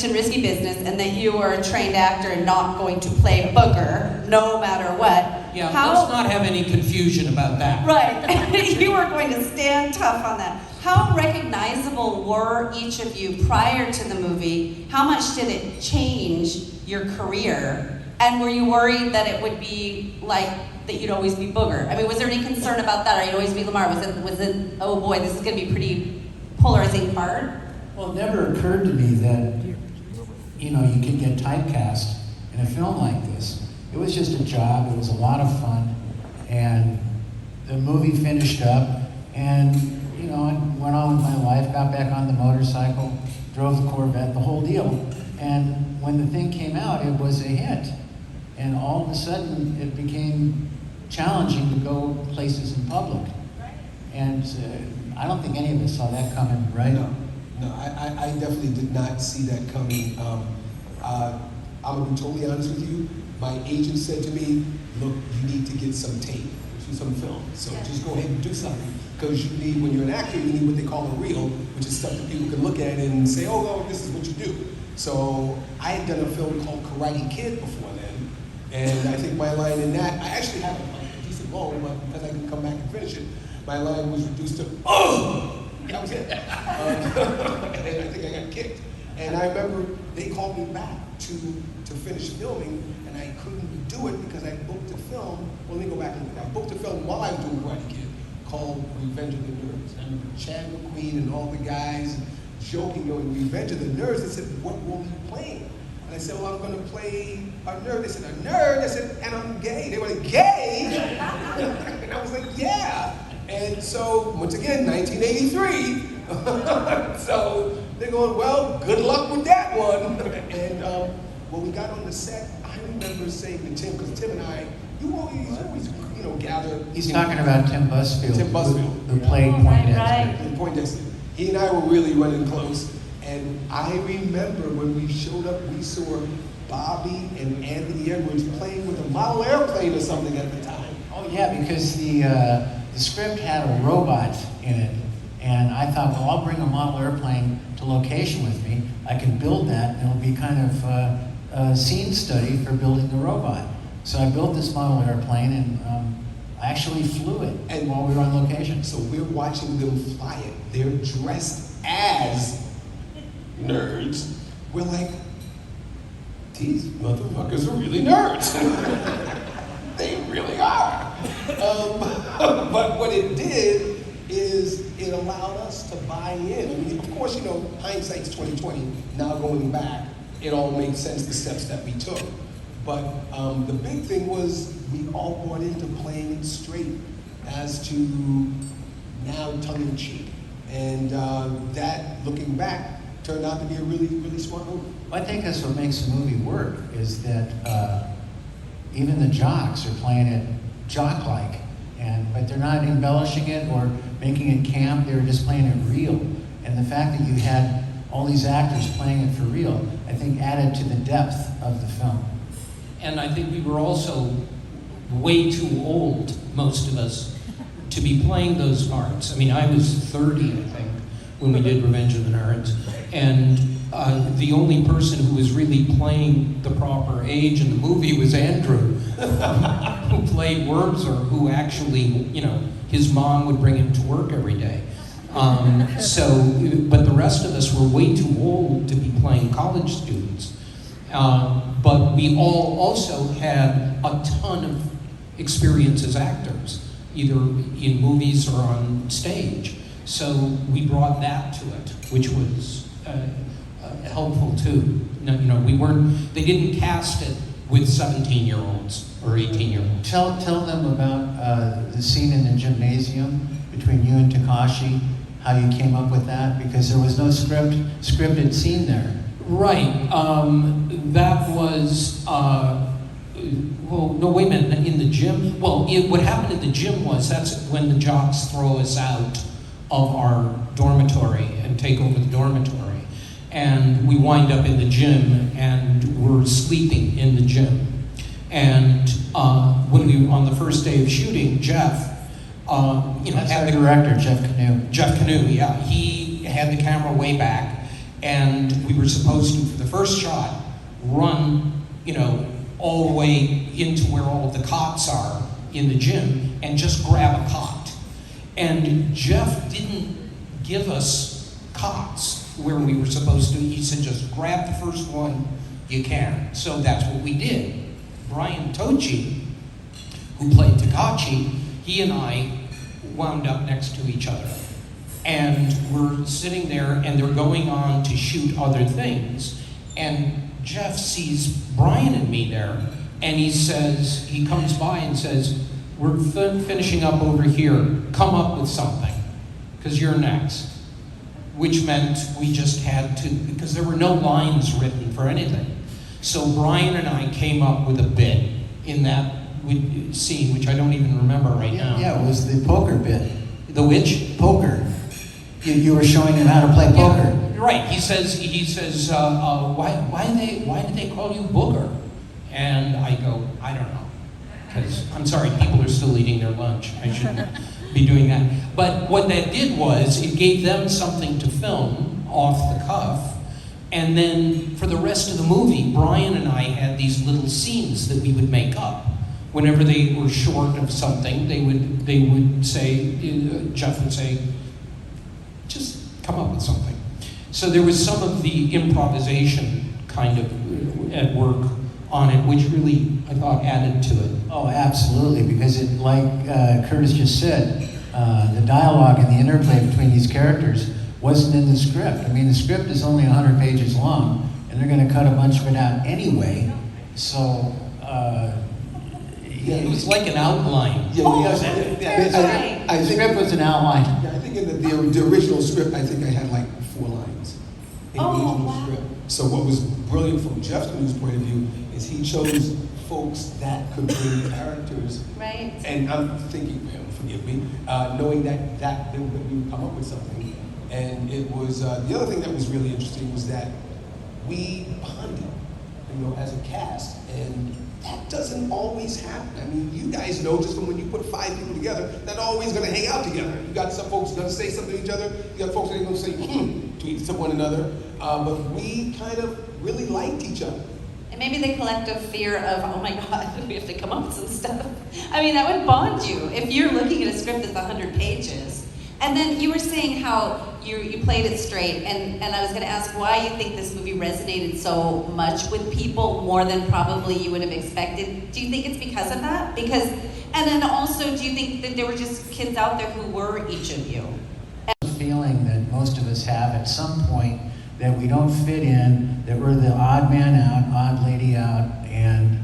in risky business and that you were a trained actor and not going to play a booger no matter what. Yeah, let's not have any confusion about that. Right. You were going to stand tough on that. How recognizable were each of you prior to the movie? How much did it change your career? And were you worried that it would be like that you'd always be Booger? I mean, was there any concern about that, or you'd always be Lamar? Was it, oh boy, this is going to be pretty polarizing part? Well, it never occurred to me that, you know, you could get typecast in a film like this. It was just a job, it was a lot of fun, and the movie finished up, and, you know, I went on with my life, got back on the motorcycle, drove the Corvette, the whole deal. And when the thing came out, it was a hit. And all of a sudden, it became challenging to go places in public. And I don't think any of us saw that coming, right? No, I definitely did not see that coming. I'm gonna be totally honest with you. My agent said to me, look, you need to get some tape, some film. So just go ahead and do something. Because you need, when you're an actor, you need what they call a reel, which is stuff that people can look at and say, oh, no, this is what you do. So I had done a film called Carradine Kid before then. And I think my line in that, I actually had a decent role, but because I didn't come back and finish it, my line was reduced to, oh! That was it. And I think I got kicked. And I remember they called me back to finish filming, and I couldn't do it because I booked a film. Well, let me go back and I booked a film while I was doing Karate Kid called Revenge of the Nerds. I remember Chad McQueen and all the guys joking, you know, in Revenge of the Nerds. They said, what role are you playing? And I said, well, I'm going to play a nerd. They said, a nerd? I said, and I'm gay. They were like, gay? And I was like, yeah. And so, once again, 1983. So they're going, well, good luck with that one. And when we got on the set, I remember saying to Tim, because Tim and I, you always, you know, gather. He's talking about Tim Busfield. Tim Busfield. Who played Poindexter. Right. Poindexter. He and I were really running close. And I remember when we showed up, we saw Bobby and Anthony Edwards playing with a model airplane or something at the time. Oh yeah, because the script had a robot in it. And I thought, well, I'll bring a model airplane to location with me. I can build that, and it'll be kind of a scene study for building the robot. So I built this model airplane, and I actually flew it and while we were on location. So we're watching them fly it. They're dressed as nerds. We're like, these motherfuckers are really nerds. They really are. But what it did is it allowed us to buy in. I mean, of course, you know, hindsight's 20/20. Now going back, it all makes sense, the steps that we took. But the big thing was we all bought into playing it straight as to now tongue-in-cheek. And that, looking back, turned out to be a really, really smart move. I think that's what makes the movie work, is that even the jocks are playing it jock-like, but they're not embellishing it or making it camp, they were just playing it real. And the fact that you had all these actors playing it for real, I think added to the depth of the film. And I think we were also way too old, most of us, to be playing those parts. I mean, I was 30, I think, when we did Revenge of the Nerds. And the only person who was really playing the proper age in the movie was Andrew, who played Wurmser, who actually, you know, his mom would bring him to work every day. But the rest of us were way too old to be playing college students. But we all also had a ton of experience as actors, either in movies or on stage. So we brought that to it, which was helpful too. You know, they didn't cast it with 17-year-olds or 18-year-olds. Tell them about the scene in the gymnasium between you and Takashi, how you came up with that, because there was no scripted scene there. Right. That was, well, no, wait a minute, in the gym? Well, what happened at the gym was that's when the jocks throw us out of our dormitory and take over the dormitory. And we wind up in the gym and we're sleeping in the gym. And when we, on the first day of shooting, Jeff, That's our director, Jeff Canoe. Jeff Canoe, yeah. He had the camera way back, And we were supposed to, for the first shot, run, all the way into where all of the cots are in the gym and just grab a cot. And Jeff didn't give us cots where we were supposed to. He said, just grab the first one you can. So that's what we did. Brian Tochi, who played Takachi, he and I wound up next to each other. And we're sitting there, and they're going on to shoot other things. And Jeff sees Brian and me there, and he comes by and says, we're finishing up over here. Come up with something, because you're next. Which meant we just had to, because there were no lines written for anything. So Brian and I came up with a bit in that scene, which I don't even remember right now. Yeah, it was the poker bit. The which? Poker. You were showing him how to play poker. Yeah, right. He says, why did they call you Booger? And I go, I don't know. Because, I'm sorry, people are still eating their lunch. I shouldn't be doing that. But what that did was, it gave them something to film off the cuff. And then for the rest of the movie, Brian and I had these little scenes that we would make up. Whenever they were short of something, they would say, Jeff would say, just come up with something. So there was some of the improvisation kind of at work on it, which really, I thought, added to it. Oh, absolutely, because it, like Curtis just said, the dialogue and the interplay between these characters wasn't in the script. I mean, the script is only 100 pages long, and they're going to cut a bunch of it out anyway. So, it was like an outline. The script was an outline. Yeah, I think in the original script, I think I had like 4 lines in the original script. So what was brilliant from Jeff's point of view is he chose folks that could bring characters. Right. And I'm thinking, forgive me, knowing that we would come up with something. And it was, the other thing that was really interesting was that we bonded, as a cast. And that doesn't always happen. I mean, you guys know just from when you put 5 people together, they're not always going to hang out together. You got some folks going to say something to each other. You got folks that are going to say to one another. But we kind of really liked each other. And maybe the collective fear of, oh my God, we have to come up with some stuff. I mean, that would bond you. If you're looking at a script that's 100 pages. And then you were saying how you played it straight, and I was going to ask why you think this movie resonated so much with people, more than probably you would have expected. Do you think it's because of that? And then also, do you think that there were just kids out there who were each of you? The feeling that most of us have at some point that we don't fit in, that we're the odd man out, odd lady out, and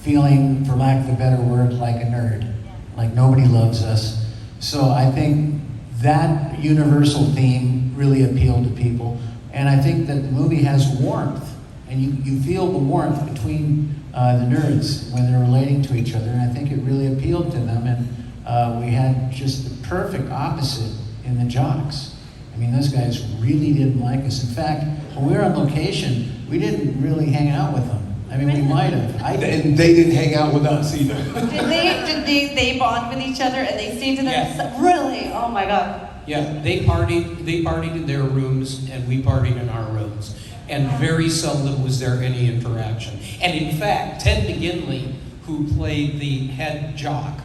feeling, for lack of a better word, like a nerd, like nobody loves us. So I think that universal theme really appealed to people. And I think that the movie has warmth, and you feel the warmth between the nerds when they're relating to each other, and I think it really appealed to them. And we had just the perfect opposite in the jocks. I mean, those guys really didn't like us. In fact, when we were on location, we didn't really hang out with them. I mean, we might have. And they didn't hang out with us either. Did they bond with each other and they stayed to themselves? Yeah. Really? Oh my God. Yeah, they partied in their rooms, and we partied in our rooms. And very seldom was there any interaction. And in fact, Ted McGinley, who played the head jock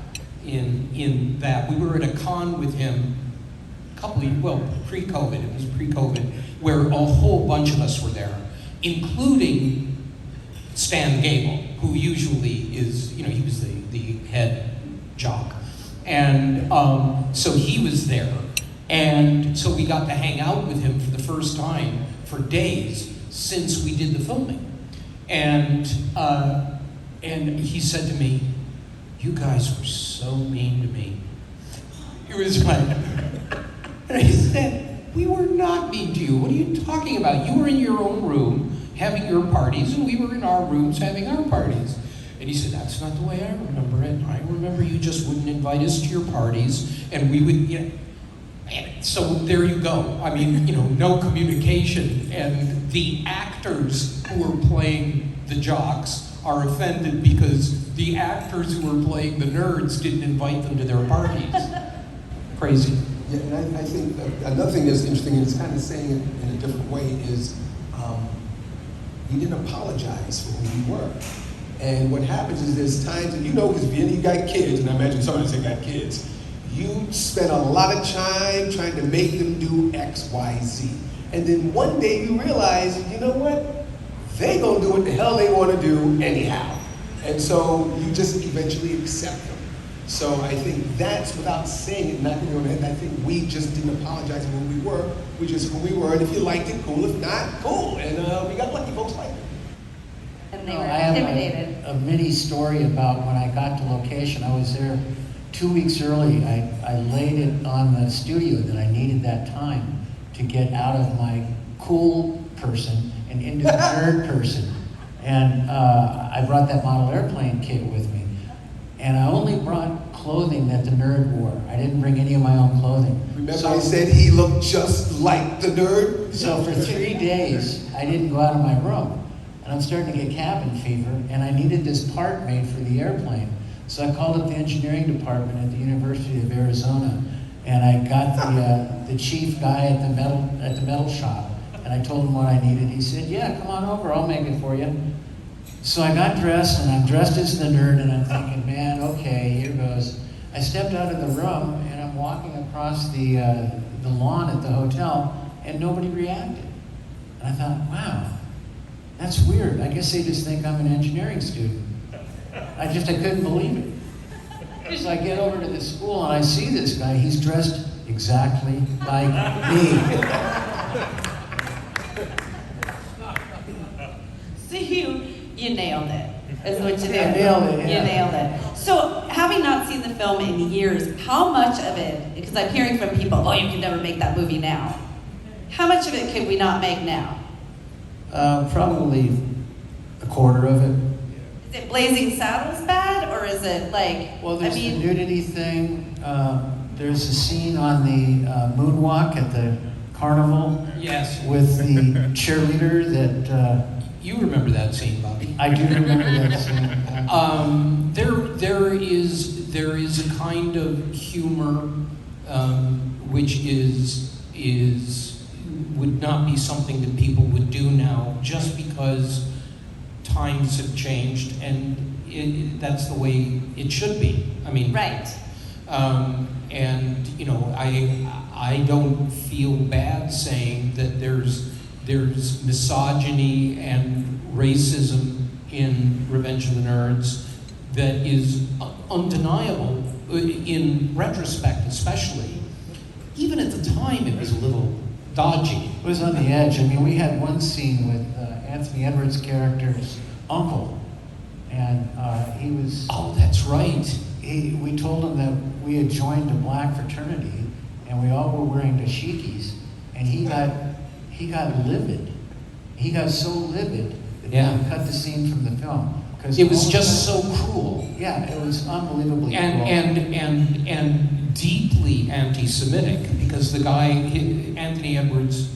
in that, we were at a con with him pre-COVID, it was pre-COVID, where a whole bunch of us were there, including Stan Gable, who usually is, he was the head jock. And so he was there. And so we got to hang out with him for the first time for days since we did the filming. And he said to me, "You guys were so mean to me." It was like, and I said, "We were not mean to you. What are you talking about? You were in your own room having your parties, and we were in our rooms having our parties." And he said, "That's not the way I remember it. I remember you just wouldn't invite us to your parties, and we would, And so there you go. I mean, no communication, and the actors who are playing the jocks are offended because the actors who were playing the nerds didn't invite them to their parties. Crazy. Yeah, and I think another thing that's interesting, and it's kind of saying it in a different way, is we didn't apologize for who we were. And what happens is there's times, and you know, because you got kids, and I imagine somebody that got kids, you spend a lot of time trying to make them do X, Y, Z. And then one day you realize, you know what? They gonna do what the hell they want to do anyhow. And so you just eventually accept them. So I think that's, without saying it, not on it, I think we just didn't apologize for who we were. We just who we were, and if you liked it, cool. If not, cool. And we got lucky, folks liked it. And they were I have intimidated. a mini story about when I got to location. I was there 2 weeks early. I laid it on the studio that I needed that time to get out of my cool person and into the nerd person. And I brought that model airplane kit with me. And I only brought clothing that the nerd wore. I didn't bring any of my own clothing. Remember I said he looked just like the nerd? So for 3 days, I didn't go out of my room. And I'm starting to get cabin fever, and I needed this part made for the airplane. So I called up the engineering department at the University of Arizona, and I got the chief guy at the metal shop, and I told him what I needed. He said, "Yeah, come on over, I'll make it for you." So I got dressed, and I'm dressed as the nerd, and I'm thinking, man, okay, here goes. I stepped out of the room, and I'm walking across the lawn at the hotel, and nobody reacted. And I thought, wow, that's weird. I guess they just think I'm an engineering student. I couldn't believe it. So I get over to the school, and I see this guy. He's dressed exactly like me. See, you nailed it. Is what you did. I nailed it, yeah. You nailed it. So, having not seen the film in years, how much of it, because I'm hearing from people, oh, you can never make that movie now. How much of it could we not make now? Probably a quarter of it. Is it Blazing Saddles bad, or is it like, Well, there's the nudity thing. There's a scene on the moonwalk at the carnival. Yes. With the cheerleader that... You remember that scene, Bobby? I do remember that scene. There is a kind of humor which would not be something that people would do now, just because times have changed, and that's the way it should be. I mean, right. And you know, I don't feel bad saying that there's misogyny and racism in Revenge of the Nerds that is undeniable in retrospect, especially. Even at the time, it was a little dodgy. It was on the edge. I mean, we had one scene with Anthony Edwards' character's uncle, and he was... Oh, that's right. We told him that we had joined a black fraternity, and we all were wearing dashikis, and he got livid. He got so livid that they cut the scene from the film. It was just so cruel. Yeah, it was unbelievably cruel. And deeply anti-Semitic, because the guy, Anthony Edwards'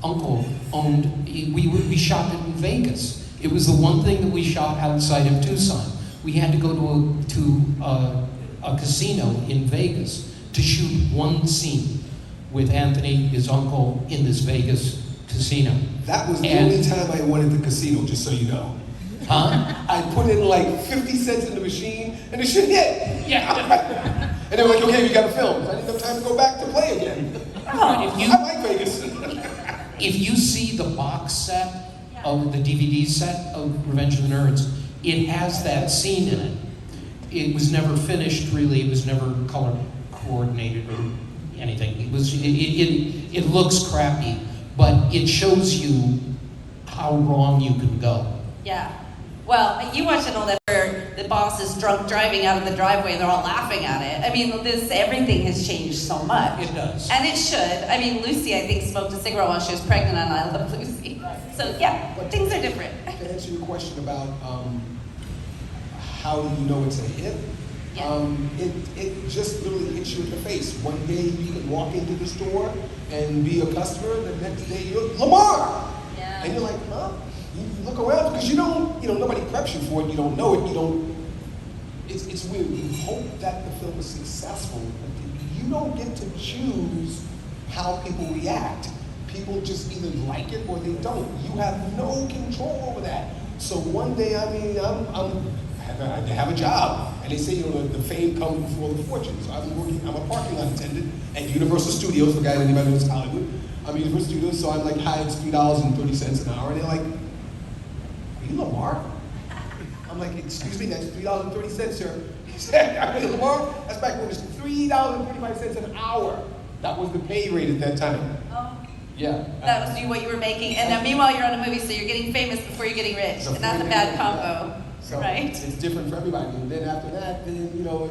uncle, we shot it in Vegas. It was the one thing that we shot outside of Tucson. We had to go to a casino in Vegas to shoot one scene with Anthony, his uncle, in this Vegas casino. That was the only time I went at the casino, just so you know. Huh? I put in like 50 cents in the machine, and the shit hit. Yeah. And they were like, okay, we got to film. I didn't have time to go back to play again. Oh. I like Vegas. If you see the box set of the DVD set of Revenge of the Nerds, it has that scene in it. It was never finished, really. It was never color coordinated or anything. It looks crappy, but it shows you how wrong you can go. Yeah. Well, you watch it all that where the boss is drunk driving out of the driveway and they're all laughing at it. I mean, everything has changed so much. It does. And it should. I mean, Lucy, I think, smoked a cigarette while she was pregnant on I Love Lucy. So, yeah, things are different. To answer your question about how do you know it's a hit, it just literally hits you in the face. One day you can walk into the store and be a customer, the next day you're Lamar! Yeah. And you're like, huh? You look around because you don't, nobody preps you for it, you don't know it, it's weird. You hope that the film is successful, but you don't get to choose how people react. People just either like it or they don't. You have no control over that. So one day, I mean, I have a job, and they say, you know, the fame comes before the fortune. So I'm a parking lot attendant at Universal Studios, for guys anybody knows Hollywood. I'm at Universal Studios, so I'm like hired $3.30 an hour, and they're like, "Are you Lamar?" I'm like, "Excuse me, that's $3.30, sir." He said, "Are you Lamar?" That's back when it was $3.35 an hour. That was the pay rate at that time. Oh. Yeah. That was what you were making, and meanwhile you're on a movie, so you're getting famous before you're getting rich, and that's a bad combo, so right? It's different for everybody. And then after that, then you know,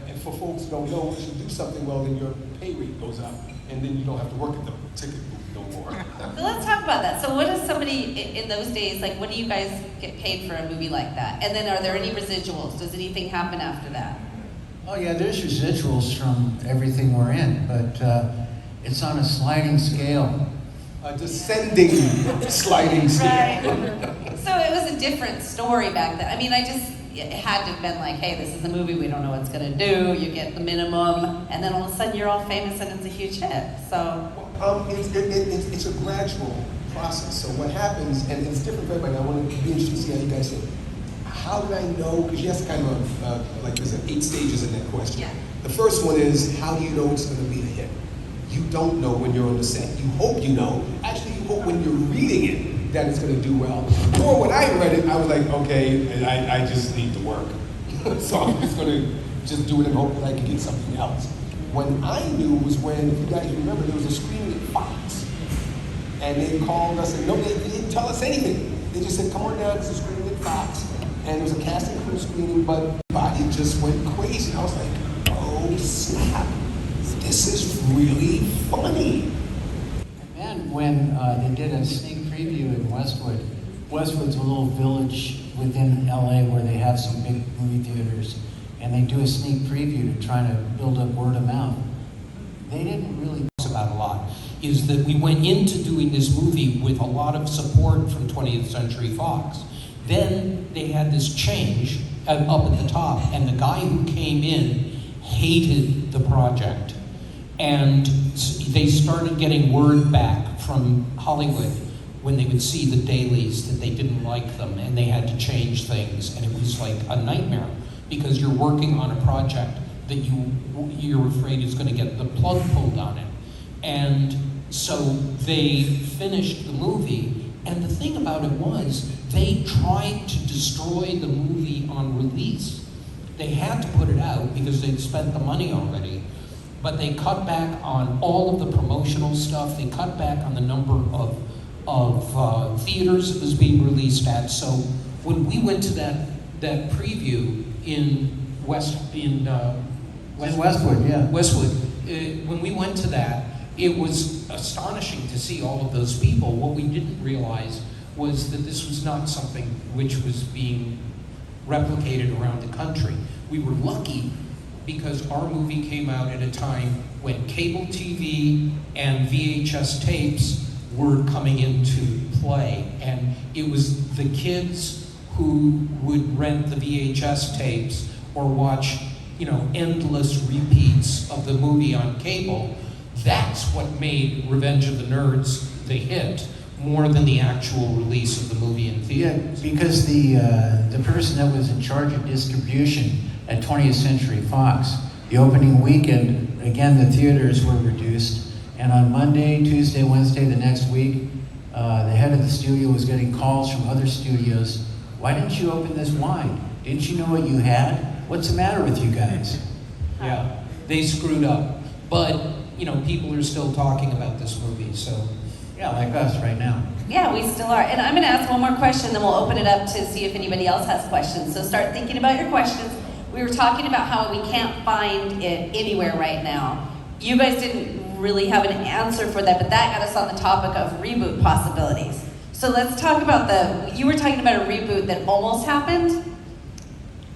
and for folks who don't know, once you do something well, then your pay rate goes up, and then you don't have to work at the ticket booth no more. So let's talk about that. So what does somebody in those days, like what do you guys get paid for a movie like that? And then are there any residuals? Does anything happen after that? Oh yeah, there's residuals from everything we're in, but it's on a sliding scale. A descending sliding scale. Right. So it was a different story back then. I mean, it had to have been like, hey, this is a movie, we don't know what it's gonna do, you get the minimum, and then all of a sudden you're all famous and it's a huge hit, so. It's a gradual process. So what happens, and it's different for everybody, I want to be interested to see how you guys feel. How did I know, because you asked kind of, like there's 8 stages in that question. Yeah. The first one is, how do you know it's gonna be a hit? You don't know when you're on the set. You hope you know. Actually, you hope when you're reading it that it's going to do well. Or when I read it, I was like, okay, and I just need to work. So I'm just going to just do it and hope that I can get something else. When I knew was when, if you guys remember, there was a screening at Fox. And they called us, and no, they didn't tell us anything. They just said, come on down, there's a screening at Fox. And there was a casting crew screening, but body just went crazy. I was like, oh, snap. This is really funny. And when they did a sneak preview in Westwood, Westwood's a little village within LA where they have some big movie theaters, and they do a sneak preview to try to build up word of mouth. They didn't really Talks about a lot is that we went into doing this movie with a lot of support from 20th Century Fox. Then they had this change up at the top, and the guy who came in hated the project. And they started getting word back from Hollywood when they would see the dailies that they didn't like them, and they had to change things, and it was like a nightmare because you're working on a project that you're afraid is going to get the plug pulled on it. And so they finished the movie, and the thing about it was they tried to destroy the movie on release. They had to put it out because they'd spent the money already. But they cut back on all of the promotional stuff. They cut back on the number of theaters it was being released at. So when we went to that preview in Westwood, yeah. Westwood, when we went to that, it was astonishing to see all of those people. What we didn't realize was that this was not something which was being replicated around the country. We were lucky because our movie came out at a time when cable TV and VHS tapes were coming into play. And it was the kids who would rent the VHS tapes or watch, you know, endless repeats of the movie on cable. That's what made Revenge of the Nerds the hit, more than the actual release of the movie in theaters. Yeah, because the person that was in charge of distribution at 20th Century Fox, the opening weekend, again, the theaters were reduced, and on Monday, Tuesday, Wednesday, the next week, the head of the studio was getting calls from other studios. Why didn't you open this wide? Didn't you know what you had? What's the matter with you guys? Yeah, they screwed up. But, you know, people are still talking about this movie, so. Yeah, like us right now. Yeah, we still are. And I'm going to ask one more question, then we'll open it up to see if anybody else has questions. So start thinking about your questions. We were talking about how we can't find it anywhere right now. You guys didn't really have an answer for that, but that got us on the topic of reboot possibilities. So let's talk about you were talking about a reboot that almost happened?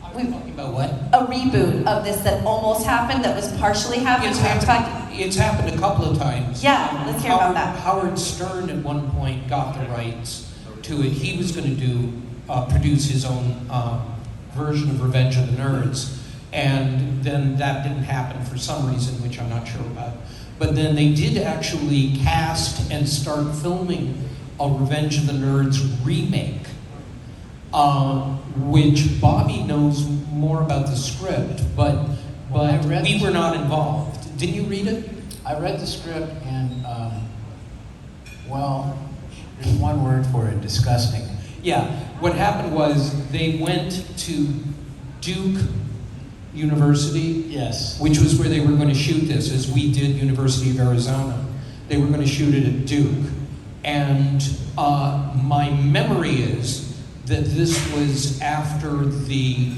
I was talking about what? A reboot of this that almost happened, that was partially happened. It's happened a couple of times. Yeah, let's hear about that. Howard Stern at one point got the rights to it. He was going to produce his own version of Revenge of the Nerds. And then that didn't happen for some reason, which I'm not sure about. But then they did actually cast and start filming a Revenge of the Nerds remake, which Bobby knows more about the script, but we were not involved. Didn't you read it? I read the script and, well, there's one word for it, disgusting. Yeah, what happened was they went to Duke University, Yes. which was where they were going to shoot this, as we did University of Arizona. They were going to shoot it at Duke. And my memory is that this was after the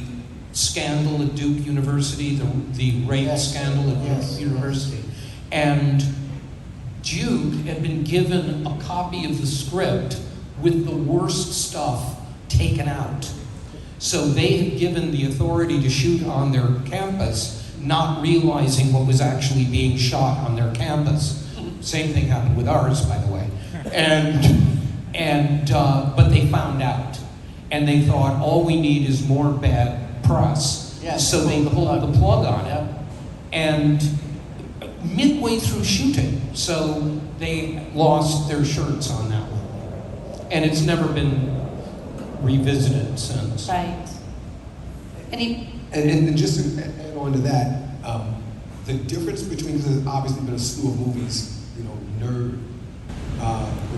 scandal at Duke University, the rape Yes. scandal at Yes. Duke University. And Duke had been given a copy of the script with the worst stuff taken out. So they had given the authority to shoot on their campus, not realizing what was actually being shot on their campus. Same thing happened with ours, by the way. But they found out. And they thought, all we need is more bad press. Yes, So they pulled the plug on it. And midway through shooting, so they lost their shirts on that one. And it's never been revisited since. Right. And just to add on to that, the difference between, because there's obviously been a slew of movies, you know, nerd,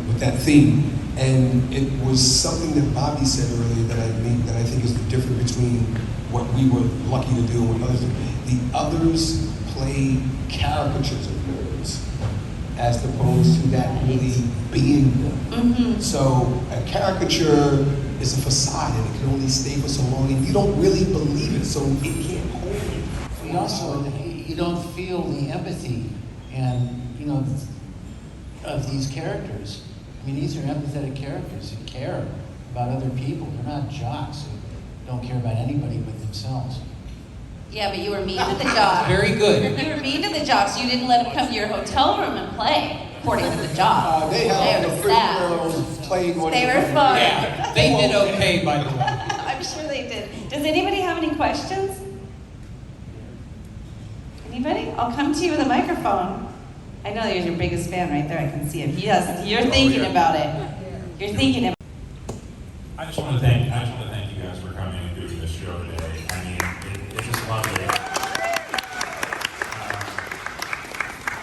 with that theme, and it was something that Bobby said earlier that I think is the difference between what we were lucky to do and what others did. The others play caricatures of nerds, as opposed to that really being them. Mm-hmm. So a caricature is a facade, and it can only stay for so long, and you don't really believe it, so it can't hold it. And also, you don't feel the empathy and, you know, of these characters. I mean, these are empathetic characters who care about other people. They're not jocks who don't care about anybody but themselves. Yeah, but you were mean to the jocks. Very good. You were mean to the jocks. You didn't let them come to your hotel room and play, according to the jock. They had were the sad. girls playing on They were fun. Yeah, they did okay, by the way. I'm sure they did. Does anybody have any questions? Anybody? I'll come to you with a microphone. I know you're your biggest fan right there. I can see him. He does. You're thinking about it. You're thinking about it. I just want to thank you guys for coming and doing this show today. I mean, it's just lovely.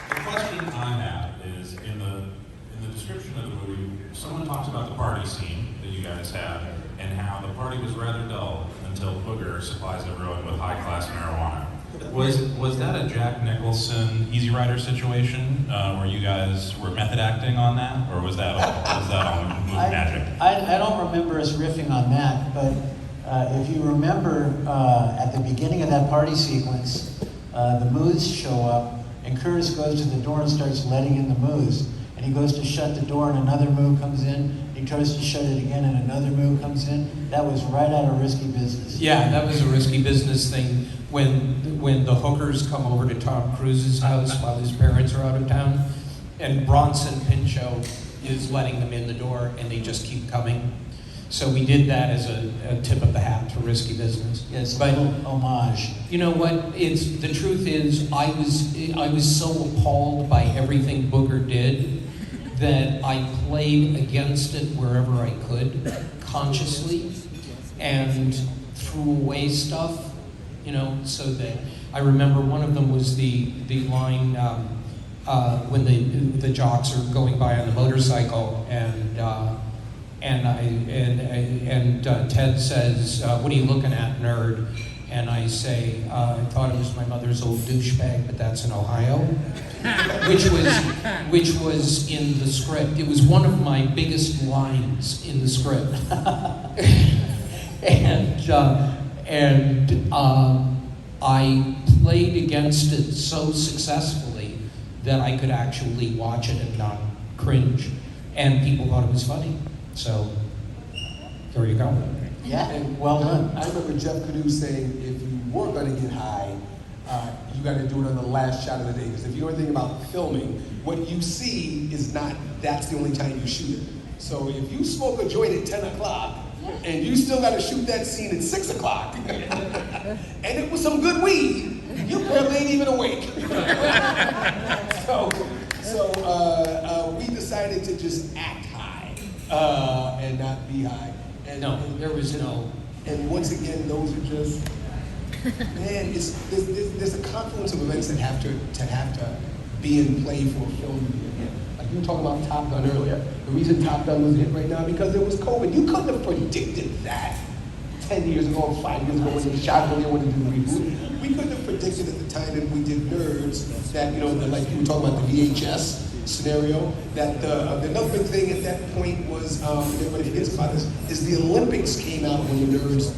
The question I have is in the description of the movie, someone talks about the party scene that you guys had and how the party was rather dull until Booger supplies everyone with high-class marijuana. Was that a Jack Nicholson Easy Rider situation where you guys were method acting on that, or was that all movie magic? I don't remember us riffing on that, but if you remember at the beginning of that party sequence, the Moos show up, and Curtis goes to the door and starts letting in the Moos. And he goes to shut the door, and another Moo comes in. He tries to shut it again, and another Moo comes in. That was right out of Risky Business. Yeah, that was a Risky Business thing when the hookers come over to Tom Cruise's house while his parents are out of town, and Bronson Pinchot is letting them in the door, and they just keep coming. So we did that as a tip of the hat to Risky Business. Yes, but homage. you know what? The truth is, I was so appalled by everything Booger did that I played against it wherever I could, consciously, and threw away stuff, you know, so that I remember one of them was the line when the jocks are going by on the motorcycle, and Ted says, "What are you looking at, nerd?" And I say, "I thought it was my mother's old douchebag, but that's in Ohio," which was in the script. It was one of my biggest lines in the script, and I played against it so successfully that I could actually watch it and not cringe, and people thought it was funny. So there you go. Yeah, well done. I remember Jeff Canoe saying, if you were going to get high, you got to do it on the last shot of the day. Because if you know anything about filming, what you see is not, that's the only time you shoot it. So if you smoke a joint at 10 o'clock, and you still got to shoot that scene at 6 o'clock, and it was some good weed, you probably ain't even awake. So we decided to just act high and not be high. And there was no. And once again, those are just, man, there's a confluence of events that have to be in play for a film to be a hit. Like you were talking about Top Gun earlier. The reason Top Gun was a hit right now because there was COVID. You couldn't have predicted that 10 years ago or 5 years ago when they shot when they wanted to do the reboot. We couldn't have predicted at the time that we did Nerds that, like you were talking about the VHS scenario, that another big thing at that point was, everybody forgets about this, is the Olympics came out when the Nerds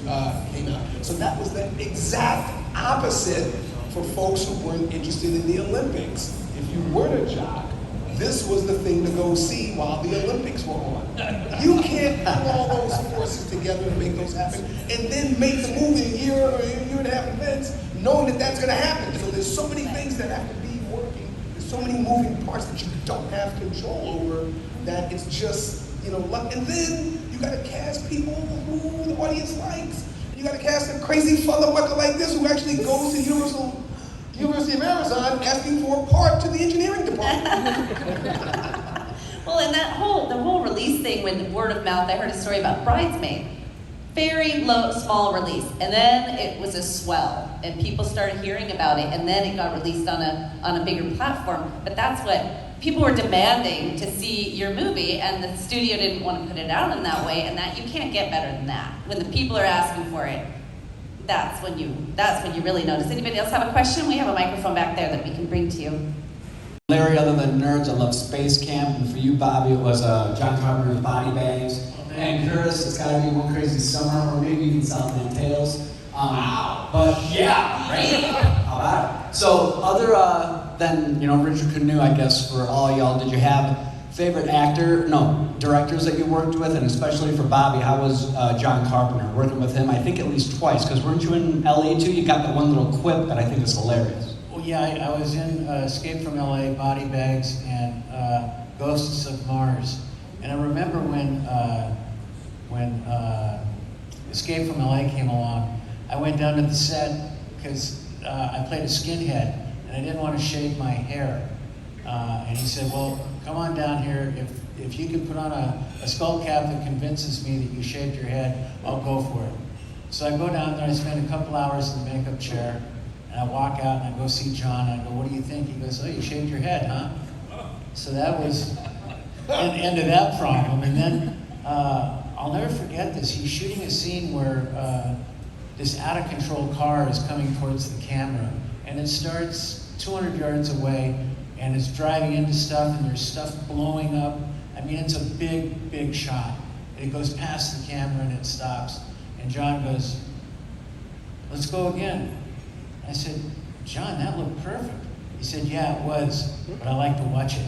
came out. So that was the exact opposite for folks who weren't interested in the Olympics. If you weren't a jock, this was the thing to go see while the Olympics were on. You can't put all those forces together to make those happen, and then make the movie a year or a year and a half advance, knowing that that's going to happen. So there's so many things that have to be working. There's so many moving parts that you don't have control over that it's just, luck. And then you got to cast people who the audience likes. You got to cast a crazy fucker like this who actually goes to University of Arizona asking for a part to the engineering department. Well, and the whole release thing with word of mouth, I heard a story about Bridesmaid. Very small release, and then it was a swell, and people started hearing about it, and then it got released on a bigger platform. But that's what people were demanding to see your movie, and the studio didn't want to put it out in that way, and that you can't get better than that. When the people are asking for it, that's when you really notice. Anybody else have a question? We have a microphone back there that we can bring to you. Larry, other than Nerds, I love Space Camp, and for you, Bobby, it was John Carpenter's Body Bags. And Curtis, it's gotta be One Crazy Summer, or maybe even Southland Tales. Wow. But yeah, right? How about it? So other than, Richard Canoe, I guess, for all y'all, did you have favorite directors that you worked with? And especially for Bobby, how was John Carpenter working with him? I think at least twice, because weren't you in LA too? You got that one little quip that I think is hilarious. Well, yeah, I was in Escape from LA, Body Bags, and Ghosts of Mars. And I remember when Escape from LA came along, I went down to the set because I played a skinhead and I didn't want to shave my hair. And he said, well, come on down here. If you can put on a skull cap that convinces me that you shaved your head, I'll go for it. So I go down there, I spend a couple hours in the makeup chair, and I walk out and I go see John, and I go, what do you think? He goes, oh, you shaved your head, huh? So that was the end of that problem. And then I'll never forget this. He's shooting a scene where this out-of-control car is coming towards the camera, and it starts 200 yards away, and it's driving into stuff, and there's stuff blowing up. I mean, it's a big, big shot. And it goes past the camera, and it stops. And John goes, let's go again. I said, John, that looked perfect. He said, yeah, it was, but I like to watch it.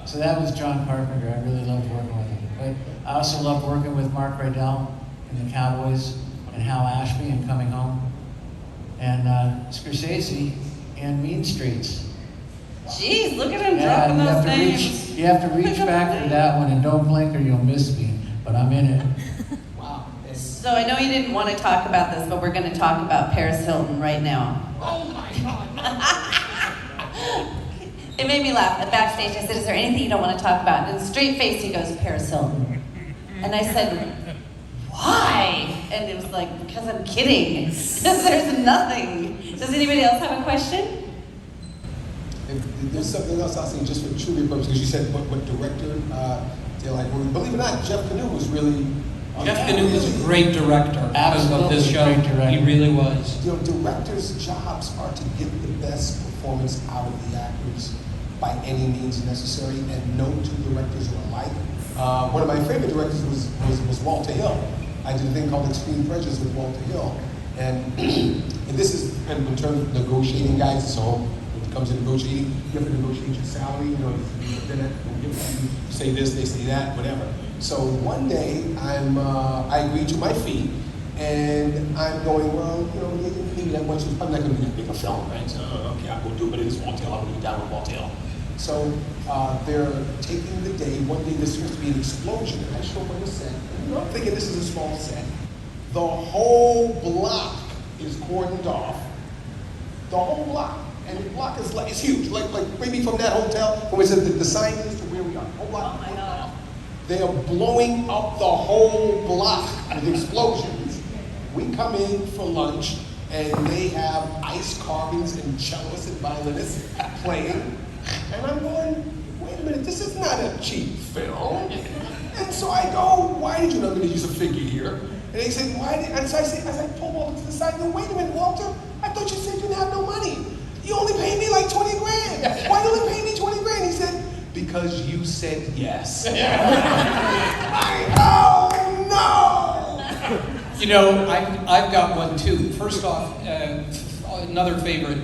So that was John Carpenter. I really loved working with him. But I also loved working with Mark Rydell and the Cowboys, and Hal Ashby in Coming Home, and Scorsese in Mean Streets. Jeez, look at him dropping those names. You have to reach back for that one, and don't blink or you'll miss me, but I'm in it. Wow. So I know you didn't want to talk about this, but we're going to talk about Paris Hilton right now. Oh my God. It made me laugh. At backstage, I said, is there anything you don't want to talk about? And straight face, he goes, Paris Hilton. And I said, why? And it was like, because I'm kidding. There's nothing. Does anybody else have a question? There's something else I'll say just for trivia purposes, because you said what director they like. Well, believe it or not, Jeff Canoe was really... Jeff Canoe was a great director of this show. Great director. He really was. Directors' jobs are to get the best performance out of the actors by any means necessary, and no two directors are alike. One of my favorite directors was Walter Hill. I did a thing called Extreme Prejudice with Walter Hill, and this is kind of in terms of negotiating guys. So when it comes to negotiating, you have to negotiate your salary. You say this, they say that, whatever. So one day I agreed to my fee, and I'm going, well, maybe that much is probably not going to be a bigger film, right? So okay, I'll go do it, but it is Walter Hill. I'm going to be down with Walter Hill. So they're taking the day. One day there's supposed to be an explosion. And I show up on the set. And I'm thinking this is a small set. The whole block is cordoned off. The whole block. And the block is like, it's huge. Like maybe from that hotel, from where the sign is to where we are. Whole block. Oh my God. They are blowing up the whole block with explosions. We come in for lunch, and they have ice carvings and cellists and violinists playing. And I'm going, wait a minute, this is not a cheap film. And so I go, why did you not going to use a figure here? And they said, why did, and so I said, as I pulled Walter to the side, I go, wait a minute, Walter, I thought you said you didn't have no money. You only paid me like 20 grand. Why you only pay me 20 grand? He said, because you said yes. Oh no! You know, I've got one too. First off, another favorite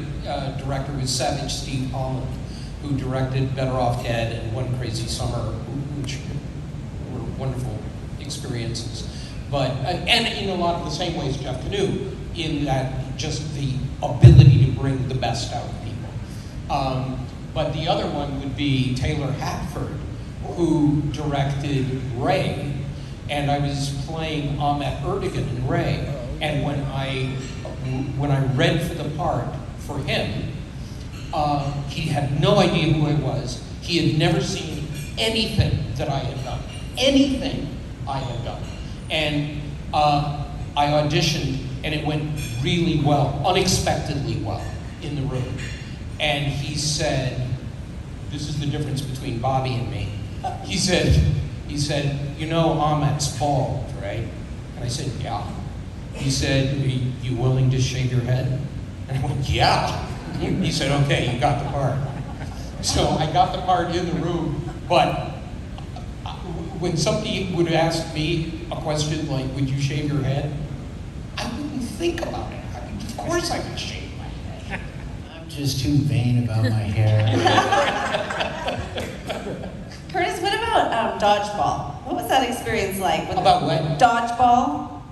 director was Savage Steve Holland, who directed Better Off Dead and One Crazy Summer, which were wonderful experiences. But and in a lot of the same ways Jeff Canoe, in that just the ability to bring the best out of people. But the other one would be Taylor Hackford, who directed Ray, and I was playing Ahmet Erdogan in Ray, and when I read for the part for him, he had no idea who I was. He had never seen anything that I had done, and I auditioned, and it went really well, unexpectedly well, in the room. And he said, this is the difference between Bobby and me. He said, you know Ahmet's bald, right? And I said, yeah. He said, are you willing to shave your head? And I went, yeah. He said, okay, you got the part. So I got the part in the room, but when somebody would ask me a question like, would you shave your head? I wouldn't think about it. Of course I would shave my head. I'm just too vain about my hair. Curtis, what about dodgeball? What was that experience like? About what? Dodgeball.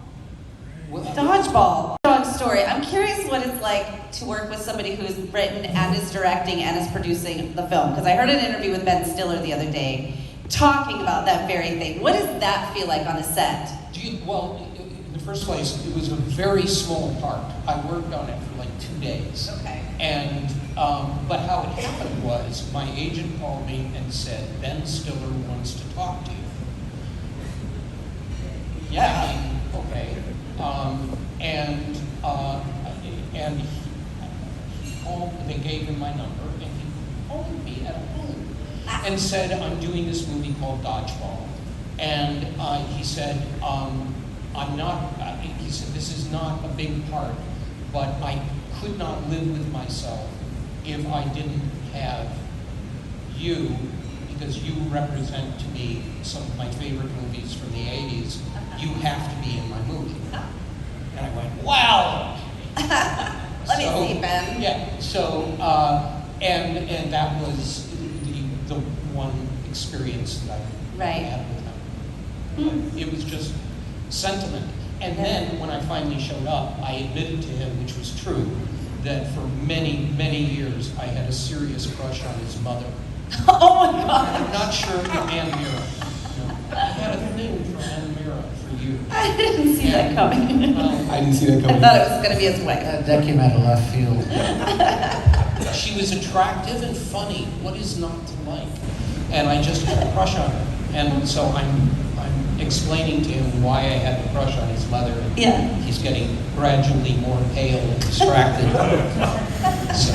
What? Dodgeball. Dog story. I'm curious what it's like to work with somebody who's written and is directing and is producing the film. Because I heard an interview with Ben Stiller the other day talking about that very thing. What does that feel like on a set? Well, in the first place, it was a very small part. I worked on it for like 2 days. Okay. And, but how it happened was, my agent called me and said, Ben Stiller wants to talk to you. Yeah, okay. And he called, they gave him my number, and he called me at home and said, I'm doing this movie called Dodgeball. And he said, he said, this is not a big part, but I could not live with myself if I didn't have you, because you represent to me some of my favorite movies from the 80s. You have to be in my movie. And I went, wow! Let me see, Ben. Yeah, so, and that was the one experience that I had with him. It was just sentiment. And then when I finally showed up, I admitted to him, which was true, that for many, many years I had a serious crush on his mother. Oh my God! I'm not sure for Ann Mira. I had a thing for Ann Mira for years. I didn't see that coming. I didn't see that coming. I thought it was going to be his wife. That came out of left field. She was attractive and funny. What is not to like? And I just had a crush on her. And so I'm explaining to him why I had a crush on his mother. And he's getting gradually more pale and distracted. So,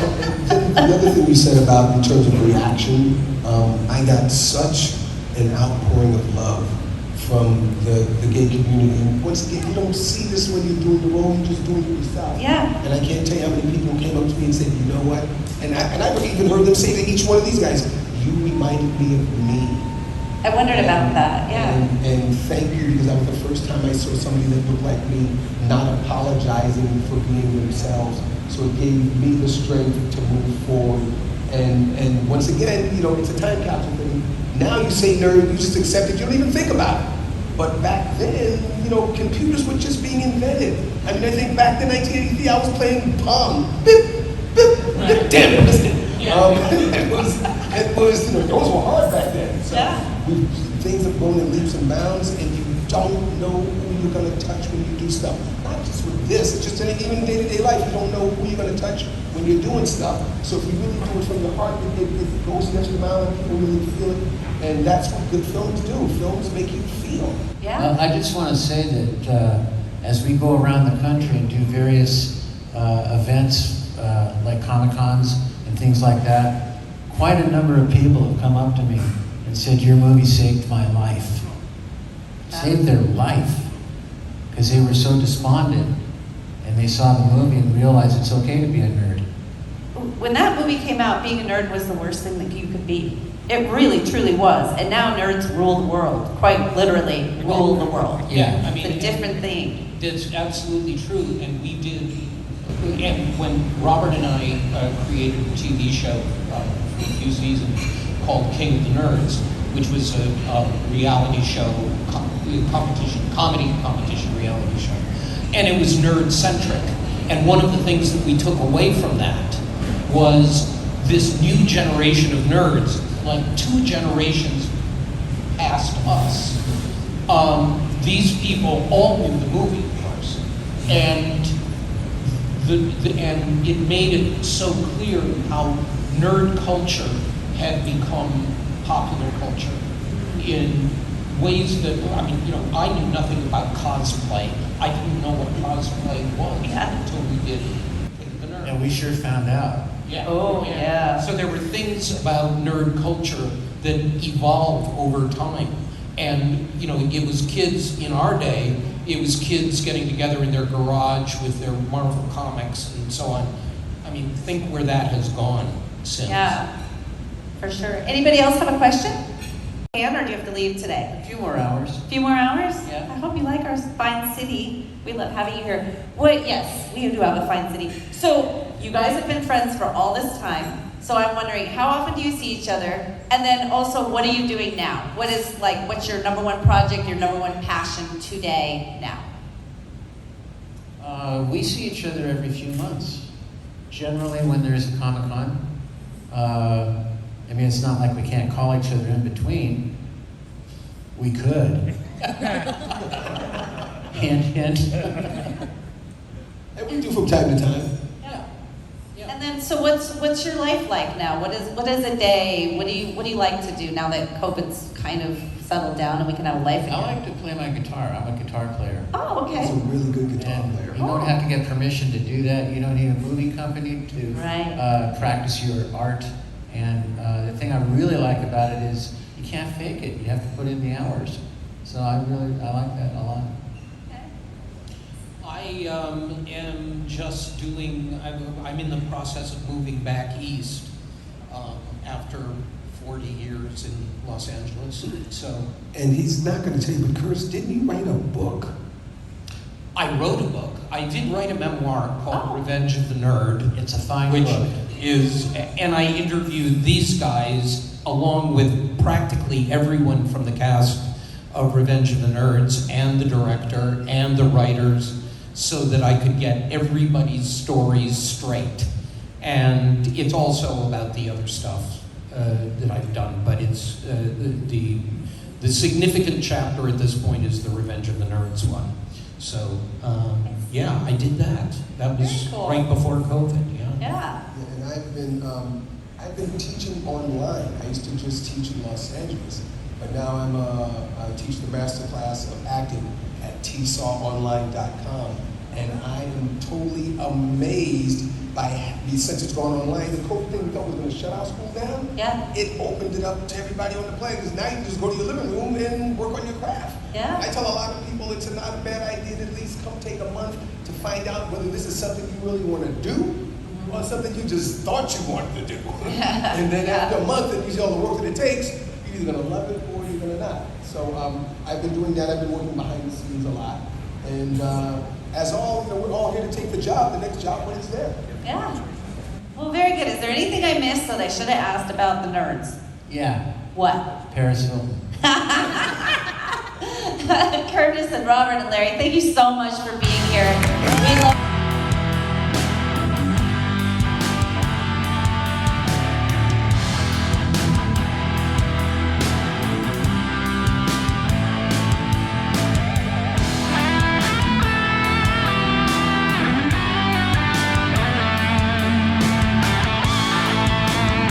the other thing you said about in terms of reaction, I got such an outpouring of love from the gay community. And once again, you don't see this when you're doing the role, you're just doing it yourself. Yeah. And I can't tell you how many people came up to me and said, you know what? And I've even heard them say to each one of these guys, you reminded me of me. I wondered about that, yeah. And thank you, because that was the first time I saw somebody that looked like me not apologizing for being themselves. So it gave me the strength to move forward. And once again, you know, it's a time capsule thing. Now you say nerd, you just accept it, you don't even think about it. But back then, you know, computers were just being invented. I mean, I think back in 1983, I was playing Pong. Bip, bip, bip, damn it, listen. It was, you know, those were hard back then. So Yeah. things have grown in leaps and bounds, and you don't know who you're going to touch when you do stuff. Not just with this, it's just even in day-to-day life, you don't know who you're going to touch when you're doing stuff. So if you really do it from your heart, it goes the extra mile, and people really feel it. And that's what good films do. Films make you feel. Yeah. I just want to say that as we go around the country and do various events like Comic-Cons and things like that, quite a number of people have come up to me and said, your movie saved my life. Saved their life. Because they were so despondent and they saw the movie and realized it's okay to be a nerd. When that movie came out, being a nerd was the worst thing that you could be. It really, truly was. And now nerds rule the world. Quite literally, rule the world. Yeah, I mean, It's a different thing. That's absolutely true, and we did. And when Robert and I created a TV show for a few seasons called King of the Nerds, which was a reality show, comedy competition reality show, and it was nerd-centric. And one of the things that we took away from that was this new generation of nerds, like 2 generations past us. These people all knew the movie, of course, and and it made it so clear how nerd culture had become popular culture in ways that, I mean, you know, I knew nothing about cosplay. I didn't know what cosplay was until we did King of the Nerds. And we sure found out. Yeah. Oh, yeah. So there were things about nerd culture that evolved over time. And, you know, it was kids in our day, it was kids getting together in their garage with their Marvel comics and so on. I mean, think where that has gone since. Yeah, for sure. Anybody else have a question? Ann, or do you have to leave today? A few more hours. A few more hours? Yeah. I hope you like our fine city. We love having you here. What? Yes, we do have a fine city. So you guys have been friends for all this time. So I'm wondering, how often do you see each other? And then also, what are you doing now? What's your number one project, your number one passion today now? We see each other every few months. Generally when there's a Comic-Con. I mean, it's not like we can't call each other in between. We could. Hint, hint. And we do from time to time. And then, so what's your life like now? What is a day? What do you like to do now that COVID's kind of settled down and we can have a life again? I like to play my guitar. I'm a guitar player. Oh, okay. He's a really good guitar And player. you don't have to get permission to do that. You don't need a movie company to practice your art. And the thing I really like about it is you can't fake it. You have to put in the hours. So I like that a lot. I am just doing, I'm in the process of moving back east after 40 years in Los Angeles. So, And he's not going to tell you, but Curtis, didn't you write a book? I wrote a book. I did write a memoir called Revenge of the Nerd. It's a fine which book. And I interviewed these guys along with practically everyone from the cast of Revenge of the Nerds and the director and the writers, so that I could get everybody's stories straight. And it's also about the other stuff that I've done, but it's the significant chapter at this point is the Revenge of the Nerds one. So yeah, I did that. That was Very cool. right before COVID. Yeah. Yeah. And I've been teaching online. I used to just teach in Los Angeles, but now I teach the master class of acting at tsawonline.com, and I am totally amazed by, since it's gone online, the COVID thing we thought was going to shut our school down. Yeah. It opened it up to everybody on the planet, because now you can just go to your living room and work on your craft. Yeah. I tell a lot of people it's not a bad idea to at least come take a month to find out whether this is something you really want to do, or something you just thought you wanted to do. And then after a month, and you see all the work that it takes, you're either going to love it or you're going to not. So I've been doing that. I've been working behind the scenes a lot. And as all, we're all here to take the job, the next job when it's there. Yeah. Well, very good. Is there anything I missed that I should have asked about the nerds? Yeah, What? Paris Hilton. Curtis and Robert and Larry, thank you so much for being here. We love